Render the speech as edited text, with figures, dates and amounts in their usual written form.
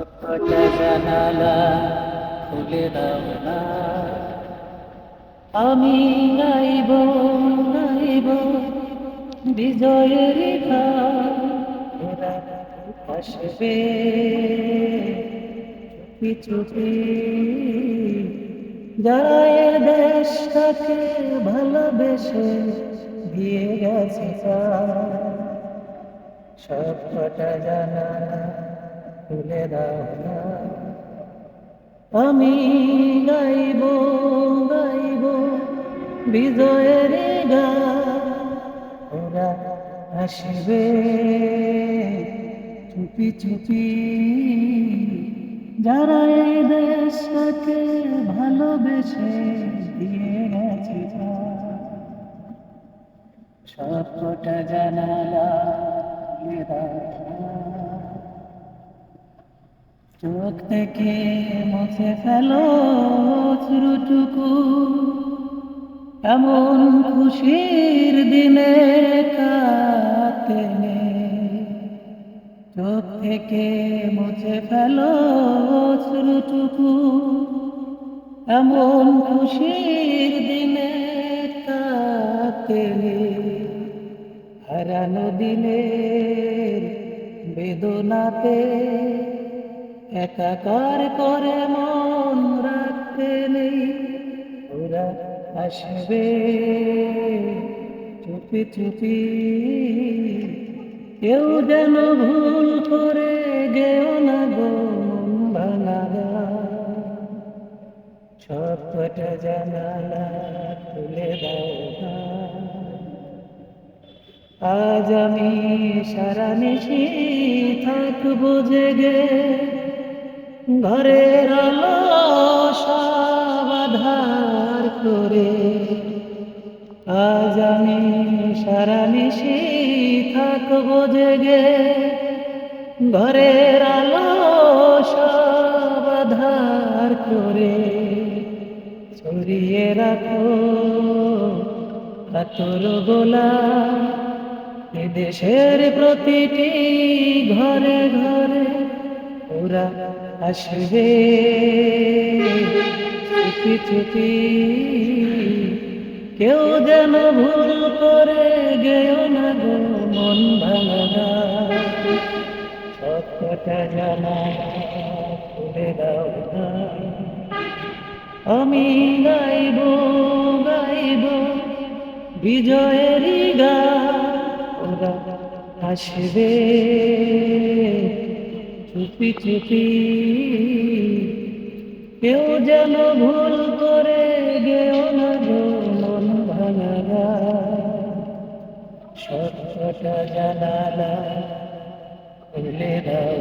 সবকটা জানালা খুলে দাও না, আমি গাইব গাইব বিজয়ের গান। এরা আসবে চুপি চুপি, যারা এ দেশটাকে ভালোবেসে দিয়ে গেছে প্রাণ। সবকটা জানালা খুলে দাও না, আমি গাইব গাইব বিজয়ের গান। ওরা আসবে চুপি চুপি, যারা এই দেশটাকে ভালোবেসে দিয়ে গেছে প্রাণ। সবকটা জানালা খুলে দাও না, চোখ থেকে মুছে ফেলো অশ্রুটুকু, এমন খুশির দিনে কাঁদতে নেই। চোখ থেকে মুছে ফেলো অশ্রুটুকু, এমন খুশির দিনে কাঁদতে নেই। হারানো দিনের বেদনাতে একাকার করে মন রাখতে নেই। ওরা আসবে চুপি চুপি, কেউ যেন ভুল করে গেও না গো মন ভাঙা গান। সবকটা জানালা খুলে দাও না, আজ আমি সারা নিশি থাকবো জেগে, ঘরের আলো সব আঁধার করে। আজ আমি সারা নিশি থাকবো জেগে, ঘরের আলো সব আঁধার করে। ছড়িয়ে রাখো আতর গোলাপ এ দেশের প্রতিটি ঘরে ঘরে। ওরা আসবে চুপি চুপি, কেউ যেন ভুল করে গেও না গো মন ভাঙা গান। সবকটা জানালা খুলে দাও না, আমি গাইব গাইব বিজয়ের গান। ওরা আসবে চুপি চুপি, কেউ যেন ভুল করে গেও না গো মন ভাঙা গান। সবকটা জানালা খুলে দাও।